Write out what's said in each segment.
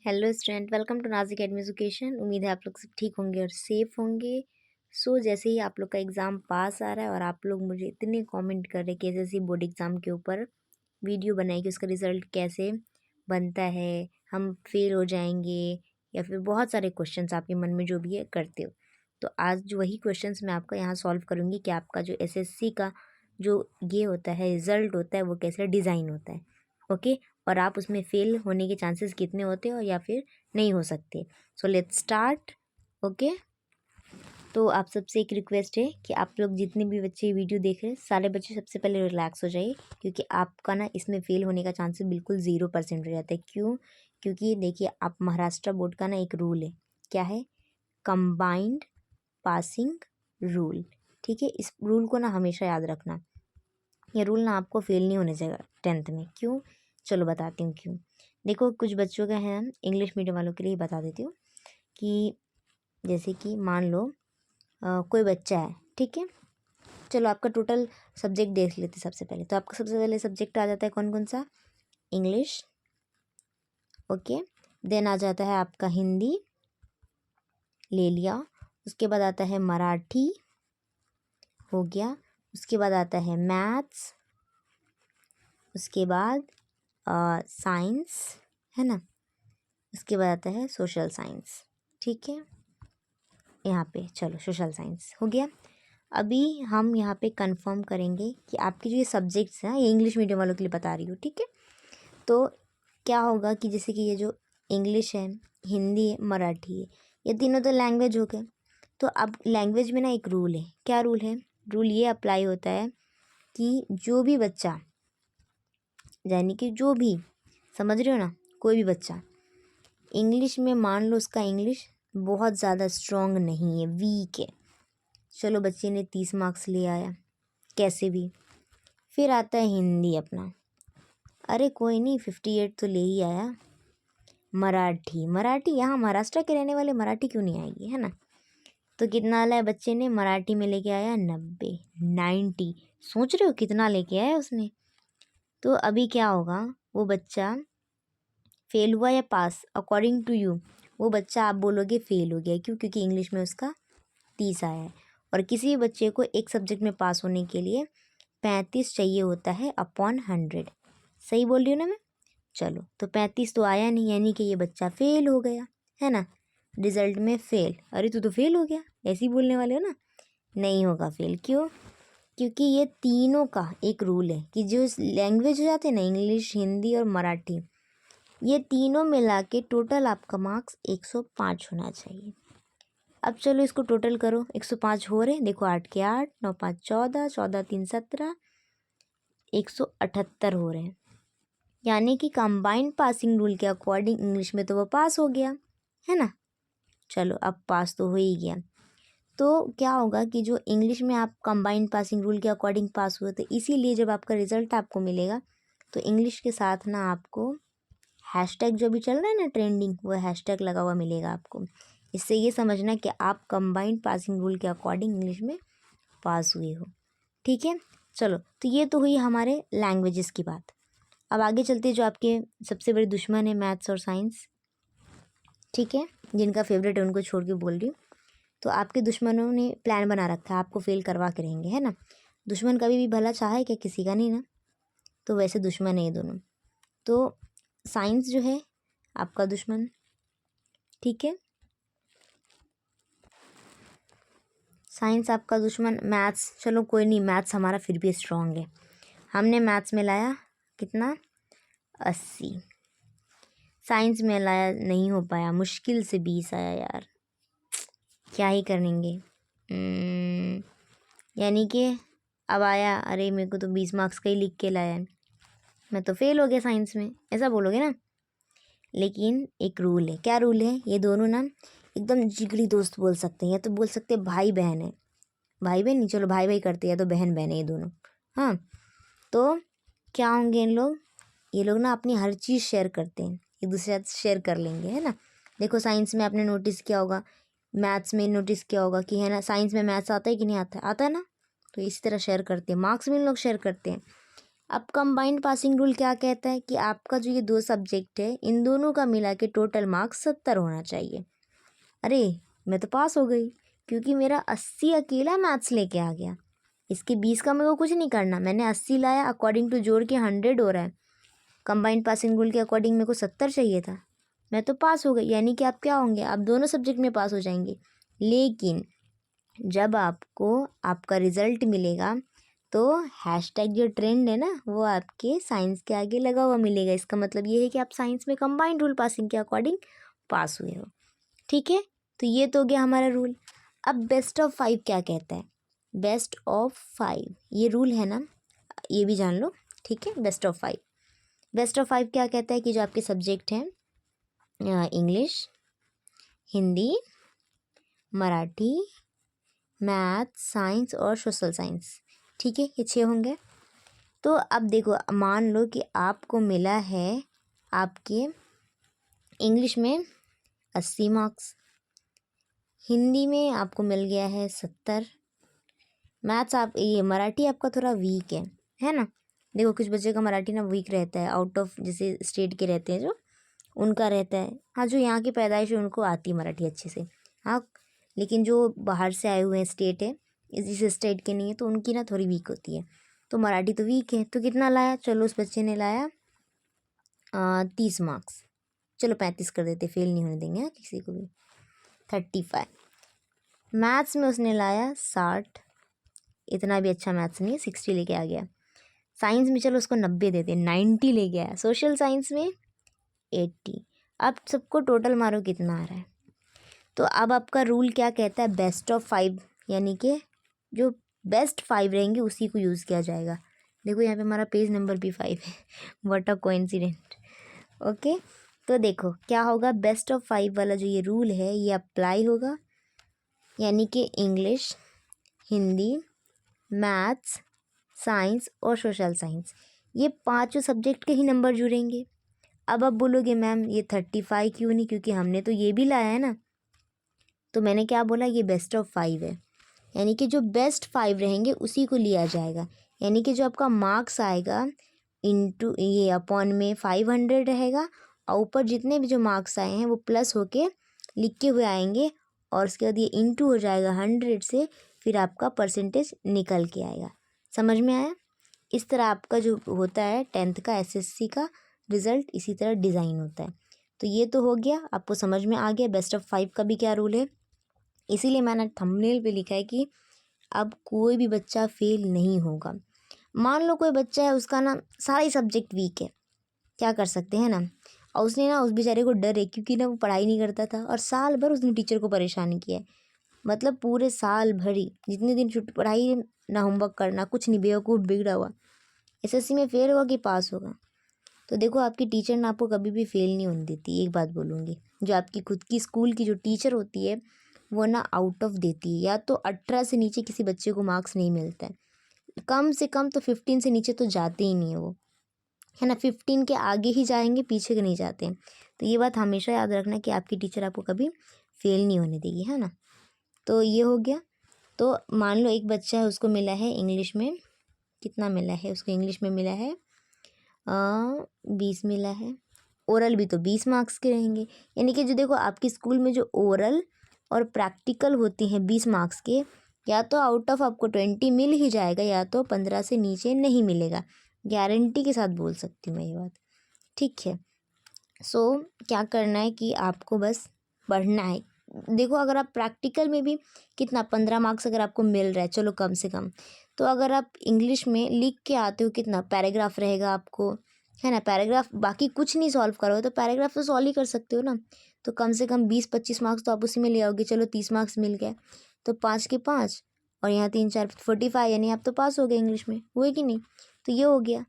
Hello student, welcome to Naaz academy education. उम्मीद है आप लोग सब ठीक होंगे और सेफ होंगे। जैसे ही आप लोग का एग्ज़ाम पास आ रहा है और आप लोग मुझे इतने कमेंट कर रहे हैं कि एसएससी बोर्ड एग्ज़ाम के ऊपर वीडियो बनाई कि उसका रिज़ल्ट कैसे बनता है, हम फेल हो जाएंगे या फिर बहुत सारे क्वेश्चंस आपके मन में जो भी है करते हो। तो आज जो वही क्वेश्चंस मैं आपका यहाँ सॉल्व करूँगी कि आपका जो एसएससी का जो ये होता है रिज़ल्ट होता है वो कैसे डिज़ाइन होता है। ओके, और आप उसमें फेल होने के चांसेस कितने होते हो या फिर नहीं हो सकते। So let's start. ओके, तो आप सबसे एक रिक्वेस्ट है कि आप लोग जितने भी बच्चे वीडियो देख रहे हैं सारे बच्चे सबसे पहले रिलैक्स हो जाइए, क्योंकि आपका ना इसमें फेल होने का चांसेस बिल्कुल 0% हो जाता है। क्यों? क्योंकि देखिए, आप महाराष्ट्र बोर्ड का ना एक रूल है, क्या है? Combined passing rule. ठीक है, इस रूल को ना हमेशा याद रखना। ये रूल ना आपको फेल नहीं होने देगा 10th में। क्यों? चलो बताती हूँ क्यों। देखो, कुछ बच्चों का है, इंग्लिश मीडियम वालों के लिए बता देती हूँ कि जैसे कि मान लो कोई बच्चा है, ठीक है। चलो आपका टोटल सब्जेक्ट देख लेते सबसे पहले। तो आपका सबसे पहले सब्जेक्ट आ जाता है कौन कौन सा? इंग्लिश। ओके, देन आ जाता है आपका हिंदी, ले लिया। उसके बाद आता है मराठी, हो गया। उसके बाद आता है मैथ्स, उसके बाद साइंस, है ना। उसके बाद आता है सोशल साइंस। ठीक है, यहाँ पे चलो सोशल साइंस हो गया। अभी हम यहाँ पे कंफर्म करेंगे कि आपके जो ये सब्जेक्ट्स हैं, ये इंग्लिश मीडियम वालों के लिए बता रही हूँ, ठीक है। तो क्या होगा कि जैसे कि ये जो इंग्लिश है, हिंदी है, मराठी है, ये तीनों तो लैंग्वेज हो गए। तो अब लैंग्वेज में ना एक रूल है। क्या रूल है? रूल ये अप्लाई होता है कि जो भी बच्चा, यानी कि जो भी, समझ रहे हो ना, कोई भी बच्चा इंग्लिश में, मान लो उसका इंग्लिश बहुत ज़्यादा स्ट्रॉन्ग नहीं है, वीक है। चलो बच्चे ने 30 मार्क्स ले आया कैसे भी। फिर आता है हिंदी अपना, अरे कोई नहीं 58 तो ले ही आया। मराठी, मराठी यहाँ महाराष्ट्र के रहने वाले मराठी क्यों नहीं आएगी, है ना। तो कितना लाया बच्चे ने? मराठी में लेके आया 90, 90। सोच रहे हो कितना लेके आया उसने। तो अभी क्या होगा, वो बच्चा फेल हुआ या पास? अकॉर्डिंग टू यू वो बच्चा, आप बोलोगे फेल हो गया। क्यों? क्योंकि इंग्लिश में उसका 30 आया है। और किसी भी बच्चे को एक सब्जेक्ट में पास होने के लिए 35 चाहिए होता है अपॉन 100। सही बोल रही हूँ ना मैं? चलो, तो 35 तो आया नहीं, यानी कि ये बच्चा फेल हो गया, है ना। रिजल्ट में फेल। अरे तू तो फेल हो गया, ऐसे ही बोलने वाले हो ना। नहीं होगा फेल। क्यों? क्योंकि ये तीनों का एक रूल है कि जो लैंग्वेज हो जाते हैं ना, इंग्लिश, हिंदी और मराठी, ये तीनों मिला के टोटल आपका मार्क्स 105 होना चाहिए। अब चलो इसको टोटल करो, 105 हो रहे, देखो 8 के 8, 9 5 14, 14 3 17, 178 हो रहे हैं। यानी कि कंबाइंड पासिंग रूल के अकॉर्डिंग इंग्लिश में तो वो पास हो गया, है ना। चलो अब पास तो हो ही गया। तो क्या होगा कि जो इंग्लिश में आप कंबाइंड पासिंग रूल के अकॉर्डिंग पास हुए थे, इसीलिए जब आपका रिजल्ट आपको मिलेगा तो इंग्लिश के साथ ना आपको हैशटैग जो भी चल रहा है ना ट्रेंडिंग, वो हैशटैग लगा हुआ मिलेगा आपको। इससे ये समझना कि आप कंबाइंड पासिंग रूल के अकॉर्डिंग इंग्लिश में पास हुए हो। ठीक है, चलो तो ये तो हुई हमारे लैंग्वेजेस की बात। अब आगे चलते, जो आपके सबसे बड़े दुश्मन है मैथ्स और साइंस, ठीक है, जिनका फेवरेट है उनको छोड़ के बोल रही हूँ। तो आपके दुश्मनों ने प्लान बना रखा है आपको फेल करवा के रहेंगे, है ना। दुश्मन कभी भी भला चाहे क्या? किसी का नहीं ना। तो वैसे दुश्मन है ये दोनों। तो साइंस जो है आपका दुश्मन, ठीक है, साइंस आपका दुश्मन। मैथ्स, चलो कोई नहीं, मैथ्स हमारा फिर भी स्ट्रांग है। हमने मैथ्स में लाया कितना? 80। साइंस में लाया, नहीं हो पाया, मुश्किल से 20 आया यार, क्या ही करेंगे। यानी कि अब आया, अरे मेरे को तो 20 मार्क्स का ही लिख के लाया है, मैं तो फेल हो गया साइंस में, ऐसा बोलोगे ना। लेकिन एक रूल है। क्या रूल है? ये दोनों ना एकदम जिगरी दोस्त बोल सकते हैं, या तो बोल सकते हैं भाई बहन है। भाई बहन नहीं, चलो भाई भाई करते हैं, या तो बहन बहन है ये दोनों। हाँ, तो क्या होंगे इन लोग? ये लोग ना अपनी हर चीज़ शेयर करते हैं, एक दूसरे के साथ शेयर कर लेंगे, है ना। देखो साइंस में आपने नोटिस किया होगा, मैथ्स में नोटिस किया होगा कि, है ना, साइंस में मैथ्स आता है कि नहीं आता है? आता है ना। तो इसी तरह शेयर करते हैं, मार्क्स में इन लोग शेयर करते हैं। अब कंबाइंड पासिंग रूल क्या कहता है कि आपका जो ये 2 सब्जेक्ट है इन दोनों का मिला के टोटल मार्क्स 70 होना चाहिए। अरे मैं तो पास हो गई क्योंकि मेरा 80 अकेला मैथ्स लेके आ गया। इसके 20 का मेरे को कुछ नहीं करना, मैंने 80 लाया, अकॉर्डिंग टू जोड़ के 100 हो रहा है। कंबाइंड पासिंग रूल के अकॉर्डिंग मेरे को 70 चाहिए था, मैं तो पास हो गई। यानी कि आप क्या होंगे, आप दोनों सब्जेक्ट में पास हो जाएंगे। लेकिन जब आपको आपका रिजल्ट मिलेगा तो हैशटैग जो ट्रेंड है ना वो आपके साइंस के आगे लगा हुआ मिलेगा। इसका मतलब ये है कि आप साइंस में कंबाइंड रूल पासिंग के अकॉर्डिंग पास हुए हो। ठीक है, तो ये तो हो गया हमारा रूल। अब बेस्ट ऑफ 5 क्या कहता है? बेस्ट ऑफ 5 ये रूल है ना, ये भी जान लो। ठीक है, बेस्ट ऑफ 5, बेस्ट ऑफ 5 क्या कहता है कि जो आपके सब्जेक्ट हैं English, Hindi, Marathi, math, science और सोशल साइंस, ठीक है, ये 6 होंगे। तो अब देखो, मान लो कि आपको मिला है आपके इंग्लिश में 80 मार्क्स, हिंदी में आपको मिल गया है 70, मैथ्स आप ये मराठी आपका थोड़ा वीक है ना। देखो कुछ बच्चे का मराठी ना वीक रहता है, आउट ऑफ जैसे स्टेट के रहते हैं जो, उनका रहता है। हाँ, जो यहाँ की पैदाइश है उनको आती है मराठी अच्छे से। हाँ, लेकिन जो बाहर से आए हुए हैं स्टेट है, इस स्टेट के नहीं है, तो उनकी ना थोड़ी वीक होती है। तो मराठी तो वीक है, तो कितना लाया, चलो उस बच्चे ने लाया 30 मार्क्स, चलो 35 कर देते, फेल नहीं होने देंगे हाँ किसी को भी। 35 मैथ्स में उसने लाया 60, इतना भी अच्छा मैथ्स नहीं है, 60 लेके आ गया। साइंस में चलो उसको 90 देते, 90 ले गया। सोशल साइंस में 80। अब सबको टोटल मारो कितना आ रहा है। तो अब आपका रूल क्या कहता है, बेस्ट ऑफ 5, यानी कि जो बेस्ट 5 रहेंगे उसी को यूज़ किया जाएगा। देखो यहाँ पे हमारा पेज नंबर भी 5 है। What a coincident. ओके, तो देखो क्या होगा, बेस्ट ऑफ 5 वाला जो ये रूल है ये अप्लाई होगा, यानी कि इंग्लिश, हिंदी, मैथ्स, साइंस और सोशल साइंस, ये 5 सब्जेक्ट के ही नंबर जुड़ेंगे। अब आप बोलोगे मैम ये 35 क्यों नहीं, क्योंकि हमने तो ये भी लाया है ना। तो मैंने क्या बोला, ये बेस्ट ऑफ 5 है, यानी कि जो बेस्ट 5 रहेंगे उसी को लिया जाएगा। यानी कि जो आपका मार्क्स आएगा इनटू ये अपॉन में 500 रहेगा, और ऊपर जितने भी जो मार्क्स आए हैं वो प्लस होके लिखे हुए आएंगे, और उसके बाद ये इनटू हो जाएगा 100 से, फिर आपका परसेंटेज निकल के आएगा। समझ में आया? इस तरह आपका जो होता है 10th का एसएससी का रिज़ल्ट इसी तरह डिज़ाइन होता है। तो ये तो हो गया, आपको समझ में आ गया बेस्ट ऑफ 5 का भी क्या रूल है। इसीलिए मैंने थंबनेल पे लिखा है कि अब कोई भी बच्चा फेल नहीं होगा। मान लो कोई बच्चा है उसका ना सारा ही सब्जेक्ट वीक है, क्या कर सकते हैं ना, और उसने ना उस बेचारे को डर है क्योंकि ना वो पढ़ाई नहीं करता था और साल भर उसने टीचर को परेशान किया है। मतलब पूरे साल भर ही जितने दिन छुट्टी, पढ़ाई ना, होमवर्क करना, कुछ नहीं, बेवकूफ़ बिगड़ा हुआ। एसएससी में फेल होगा कि पास होगा? तो देखो आपकी टीचर ना आपको कभी भी फेल नहीं होने देती। एक बात बोलूँगी, जो आपकी खुद की स्कूल की जो टीचर होती है वो ना आउट ऑफ देती है, या तो 18 से नीचे किसी बच्चे को मार्क्स नहीं मिलता है, कम से कम तो 15 से नीचे तो जाते ही नहीं है वो, है ना। 15 के आगे ही जाएंगे, पीछे के नहीं जाते हैं। तो ये बात हमेशा याद रखना कि आपकी टीचर आपको कभी फेल नहीं होने देगी, है ना। तो ये हो गया। तो मान लो एक बच्चा है, उसको मिला है इंग्लिश में, कितना मिला है उसको, इंग्लिश में मिला है 20 मिला है। ओरल भी तो 20 मार्क्स के रहेंगे, यानी कि जो देखो आपके स्कूल में जो ओरल और प्रैक्टिकल होती हैं 20 मार्क्स के, या तो आउट ऑफ आपको 20 मिल ही जाएगा, या तो 15 से नीचे नहीं मिलेगा। गारंटी के साथ बोल सकती हूँ मैं ये बात, ठीक है। सो क्या करना है कि आपको बस पढ़ना है। देखो अगर आप प्रैक्टिकल में भी कितना 15 मार्क्स अगर आपको मिल रहा है, चलो कम से कम, तो अगर आप इंग्लिश में लिख के आते हो, कितना पैराग्राफ रहेगा आपको, है ना। पैराग्राफ बाकी कुछ नहीं सॉल्व करोगे तो पैराग्राफ तो सॉल्व ही कर सकते हो ना। तो कम से कम 20-25 मार्क्स तो आप उसी में ले आओगे। चलो 30 मार्क्स मिल गए, तो 5 के 5 और यहाँ 3 4 45, यानी आप तो पास हो गए इंग्लिश में, हुए कि नहीं। तो ये हो गया।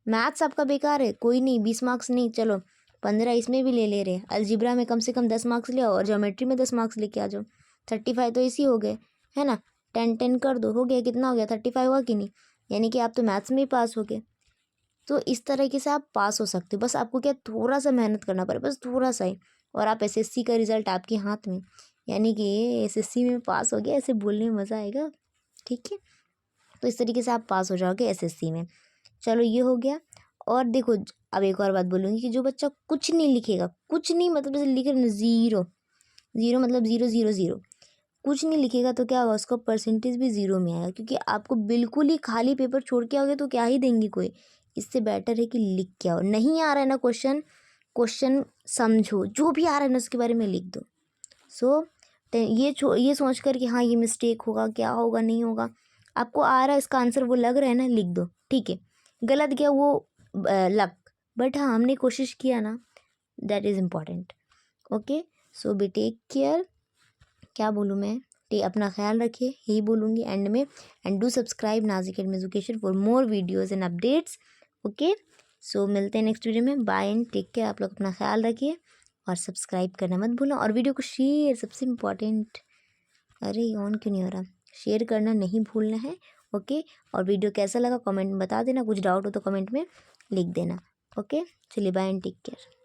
मैथ्स आपका बेकार है, कोई नहीं, 20 मार्क्स नहीं, चलो 15 इसमें भी ले रहे। अलजिब्रा में कम से कम 10 मार्क्स ले आओ, और ज्योमेट्री में 10 मार्क्स लेके आ जाओ। 35 तो इसी हो गए, है ना। 10-10 कर दो, हो गया, कितना हो गया, 35 हुआ कि नहीं। यानी कि आप तो मैथ्स में ही पास हो गए। तो इस तरीके से आप पास हो सकते हो। बस आपको क्या, थोड़ा सा मेहनत करना पड़े, बस थोड़ा सा ही, और आप एसएससी का रिजल्ट आपके हाथ में, यानी कि एसएससी में पास हो गया, ऐसे बोलने में मज़ा आएगा, ठीक है। तो इस तरीके से आप पास हो जाओगे एसएससी में। चलो ये हो गया। और देखो अब एक और बात बोलूँगी कि जो बच्चा कुछ नहीं लिखेगा, कुछ नहीं मतलब जैसे लिख रहे ना ज़ीरो, ज़ीरो मतलब ज़ीरो ज़ीरो ज़ीरो, कुछ नहीं लिखेगा तो क्या होगा, उसका परसेंटेज भी ज़ीरो में आएगा, क्योंकि आपको बिल्कुल ही खाली पेपर छोड़ के आओगे तो क्या ही देंगे कोई। इससे बेटर है कि लिख के आओ। नहीं आ रहा है ना क्वेश्चन, क्वेश्चन समझो, जो भी आ रहा है ना उसके बारे में लिख दो। सो ये सोच कर कि हाँ ये मिस्टेक होगा, क्या होगा, नहीं होगा, आपको आ रहा है इसका आंसर, वो लग रहा है ना, लिख दो, ठीक है। गलत गया वो लक, बट हाँ हमने कोशिश किया ना, that is important. Okay, so be take care. क्या बोलूँ मैं, अपना ख्याल रखिए, यही बोलूँगी एंड में। And do subscribe Naaz academy education for more videos and updates. Okay, so मिलते हैं नेक्स्ट वीडियो में। Bye and take care. आप लोग अपना ख्याल रखिए और सब्सक्राइब करना मत भूलना, और वीडियो को शेयर, सबसे इम्पॉर्टेंट। अरे ये ऑन क्यों नहीं हो रहा, शेयर करना नहीं भूलना है। ओके, और वीडियो कैसा लगा कमेंट में बता देना, कुछ डाउट हो तो कमेंट में लिख देना। ओके, चलिए बाय एंड टेक केयर।